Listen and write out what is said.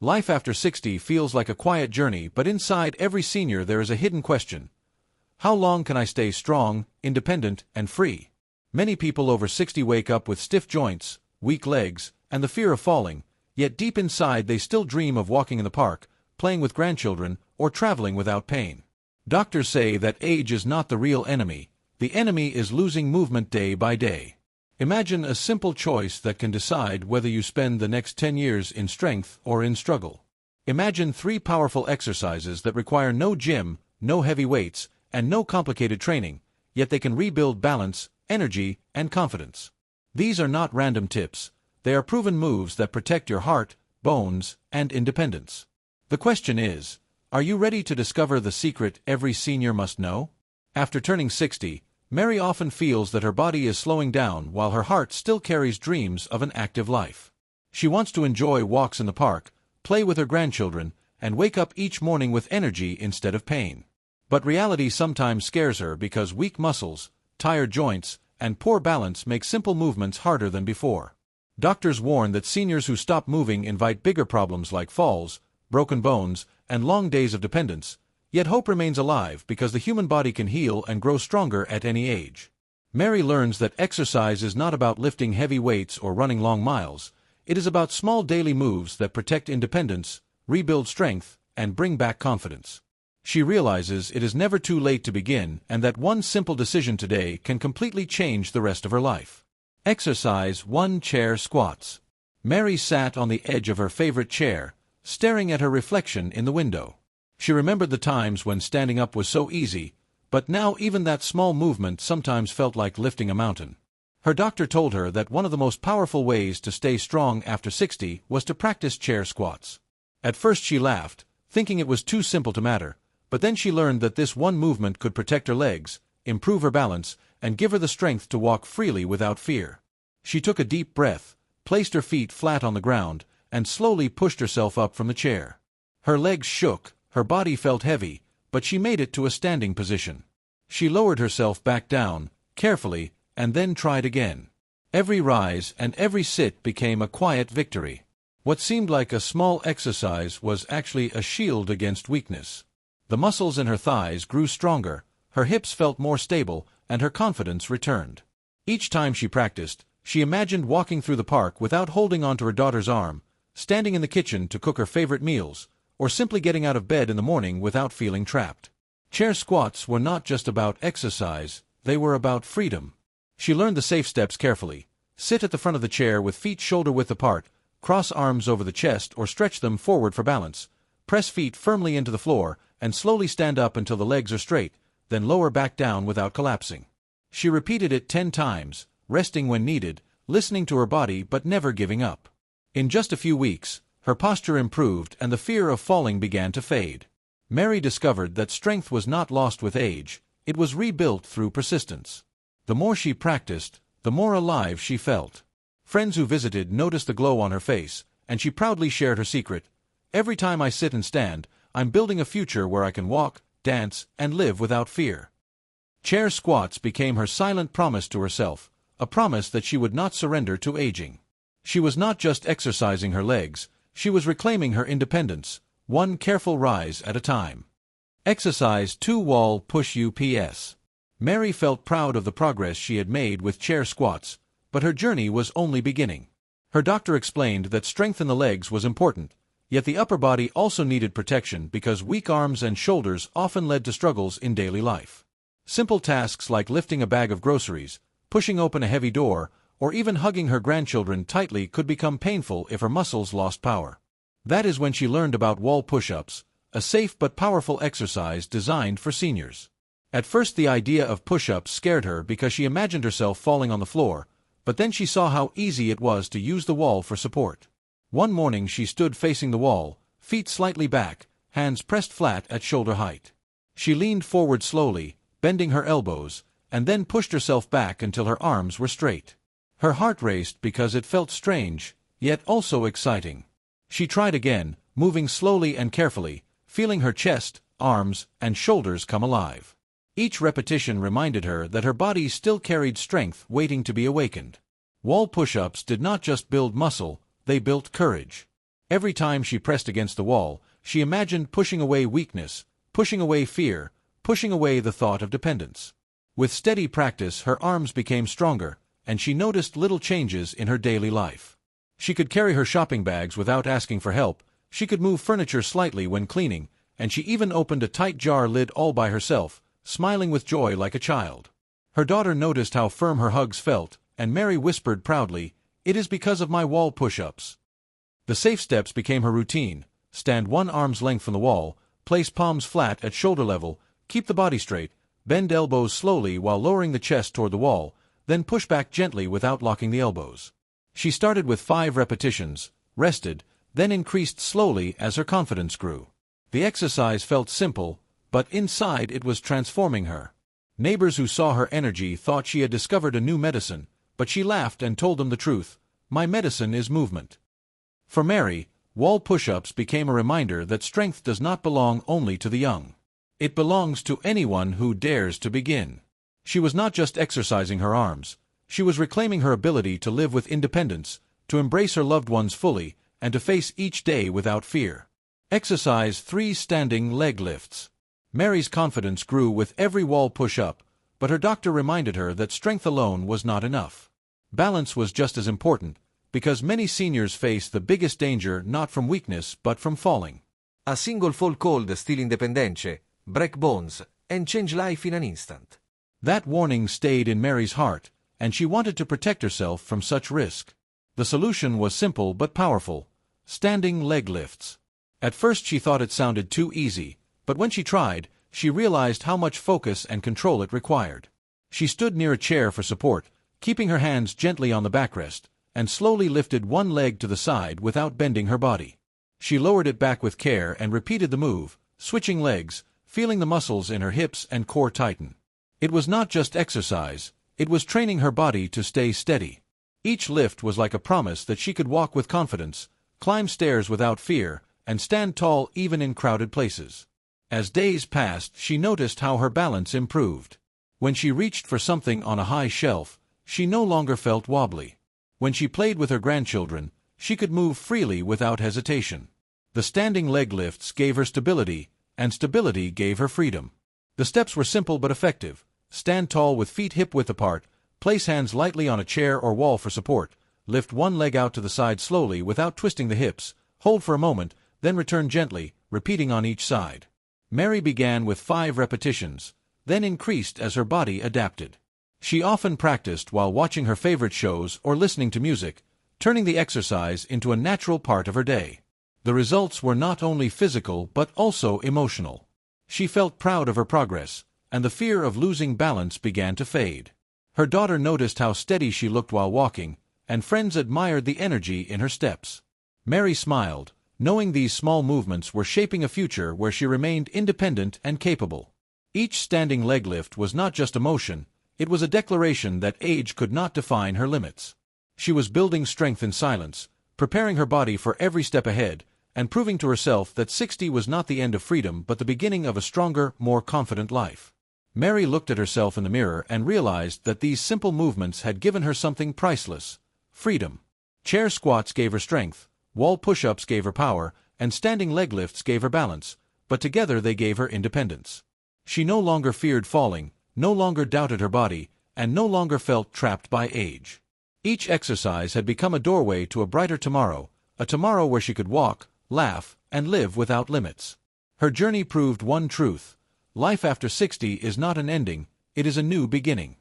Life after 60 feels like a quiet journey, but inside every senior there is a hidden question. How long can I stay strong, independent, and free? Many people over 60 wake up with stiff joints, weak legs, and the fear of falling, yet deep inside they still dream of walking in the park, playing with grandchildren, or traveling without pain. Doctors say that age is not the real enemy. The enemy is losing movement day by day. Imagine a simple choice that can decide whether you spend the next 10 years in strength or in struggle. Imagine 3 powerful exercises that require no gym, no heavy weights, and no complicated training, yet they can rebuild balance, energy, and confidence. These are not random tips. They are proven moves that protect your heart, bones, and independence. The question is, are you ready to discover the secret every senior must know? After turning 60, Mary often feels that her body is slowing down while her heart still carries dreams of an active life. She wants to enjoy walks in the park, play with her grandchildren, and wake up each morning with energy instead of pain. But reality sometimes scares her because weak muscles, tired joints, and poor balance make simple movements harder than before. Doctors warn that seniors who stop moving invite bigger problems like falls, broken bones, and long days of dependence. Yet hope remains alive because the human body can heal and grow stronger at any age. Mary learns that exercise is not about lifting heavy weights or running long miles. It is about small daily moves that protect independence, rebuild strength, and bring back confidence. She realizes it is never too late to begin and that one simple decision today can completely change the rest of her life. Exercise 1. Chair squats. Mary sat on the edge of her favorite chair, staring at her reflection in the window. She remembered the times when standing up was so easy, but now even that small movement sometimes felt like lifting a mountain. Her doctor told her that one of the most powerful ways to stay strong after 60 was to practice chair squats. At first she laughed, thinking it was too simple to matter, but then she learned that this one movement could protect her legs, improve her balance, and give her the strength to walk freely without fear. She took a deep breath, placed her feet flat on the ground, and slowly pushed herself up from the chair. Her legs shook. Her body felt heavy, but she made it to a standing position. She lowered herself back down, carefully, and then tried again. Every rise and every sit became a quiet victory. What seemed like a small exercise was actually a shield against weakness. The muscles in her thighs grew stronger, her hips felt more stable, and her confidence returned. Each time she practiced, she imagined walking through the park without holding onto her daughter's arm, standing in the kitchen to cook her favorite meals, or simply getting out of bed in the morning without feeling trapped. Chair squats were not just about exercise, they were about freedom. She learned the safe steps carefully. Sit at the front of the chair with feet shoulder-width apart, cross arms over the chest or stretch them forward for balance, press feet firmly into the floor, and slowly stand up until the legs are straight, then lower back down without collapsing. She repeated it 10 times, resting when needed, listening to her body but never giving up. In just a few weeks, her posture improved and the fear of falling began to fade. Mary discovered that strength was not lost with age, it was rebuilt through persistence. The more she practiced, the more alive she felt. Friends who visited noticed the glow on her face, and she proudly shared her secret. Every time I sit and stand, I'm building a future where I can walk, dance, and live without fear. Chair squats became her silent promise to herself, a promise that she would not surrender to aging. She was not just exercising her legs, she was reclaiming her independence, one careful rise at a time. Exercise 2. Wall push UPS. Mary felt proud of the progress she had made with chair squats, but her journey was only beginning. Her doctor explained that strength in the legs was important, yet the upper body also needed protection because weak arms and shoulders often led to struggles in daily life. Simple tasks like lifting a bag of groceries, pushing open a heavy door, or even hugging her grandchildren tightly could become painful if her muscles lost power. That is when she learned about wall push-ups, a safe but powerful exercise designed for seniors. At first the idea of push-ups scared her because she imagined herself falling on the floor, but then she saw how easy it was to use the wall for support. One morning she stood facing the wall, feet slightly back, hands pressed flat at shoulder height. She leaned forward slowly, bending her elbows, and then pushed herself back until her arms were straight. Her heart raced because it felt strange, yet also exciting. She tried again, moving slowly and carefully, feeling her chest, arms, and shoulders come alive. Each repetition reminded her that her body still carried strength waiting to be awakened. Wall push-ups did not just build muscle, they built courage. Every time she pressed against the wall, she imagined pushing away weakness, pushing away fear, pushing away the thought of dependence. With steady practice, her arms became stronger, and she noticed little changes in her daily life. She could carry her shopping bags without asking for help, she could move furniture slightly when cleaning, and she even opened a tight jar lid all by herself, smiling with joy like a child. Her daughter noticed how firm her hugs felt, and Mary whispered proudly, "It is because of my wall push-ups." The safe steps became her routine: stand one arm's length from the wall, place palms flat at shoulder level, keep the body straight, bend elbows slowly while lowering the chest toward the wall, then push back gently without locking the elbows. She started with 5 repetitions, rested, then increased slowly as her confidence grew. The exercise felt simple, but inside it was transforming her. Neighbors who saw her energy thought she had discovered a new medicine, but she laughed and told them the truth: "My medicine is movement." For Mary, wall push-ups became a reminder that strength does not belong only to the young. It belongs to anyone who dares to begin. She was not just exercising her arms, she was reclaiming her ability to live with independence, to embrace her loved ones fully, and to face each day without fear. Exercise 3: Standing leg lifts. Mary's confidence grew with every wall push-up, but her doctor reminded her that strength alone was not enough. Balance was just as important, because many seniors face the biggest danger not from weakness but from falling. A single fall could steal independence, break bones, and change life in an instant. That warning stayed in Mary's heart, and she wanted to protect herself from such risk. The solution was simple but powerful: standing leg lifts. At first she thought it sounded too easy, but when she tried, she realized how much focus and control it required. She stood near a chair for support, keeping her hands gently on the backrest, and slowly lifted one leg to the side without bending her body. She lowered it back with care and repeated the move, switching legs, feeling the muscles in her hips and core tighten. It was not just exercise, it was training her body to stay steady. Each lift was like a promise that she could walk with confidence, climb stairs without fear, and stand tall even in crowded places. As days passed, she noticed how her balance improved. When she reached for something on a high shelf, she no longer felt wobbly. When she played with her grandchildren, she could move freely without hesitation. The standing leg lifts gave her stability, and stability gave her freedom. The steps were simple but effective: stand tall with feet hip-width apart, place hands lightly on a chair or wall for support, lift one leg out to the side slowly without twisting the hips, hold for a moment, then return gently, repeating on each side. Mary began with 5 repetitions, then increased as her body adapted. She often practiced while watching her favorite shows or listening to music, turning the exercise into a natural part of her day. The results were not only physical but also emotional. She felt proud of her progress, and the fear of losing balance began to fade. Her daughter noticed how steady she looked while walking, and friends admired the energy in her steps. Mary smiled, knowing these small movements were shaping a future where she remained independent and capable. Each standing leg lift was not just a motion, it was a declaration that age could not define her limits. She was building strength in silence, preparing her body for every step ahead, and proving to herself that 60 was not the end of freedom but the beginning of a stronger, more confident life. Mary looked at herself in the mirror and realized that these simple movements had given her something priceless: freedom. Chair squats gave her strength, wall push-ups gave her power, and standing leg lifts gave her balance, but together they gave her independence. She no longer feared falling, no longer doubted her body, and no longer felt trapped by age. Each exercise had become a doorway to a brighter tomorrow, a tomorrow where she could walk, laugh, and live without limits. Her journey proved one truth: life after 60 is not an ending, it is a new beginning.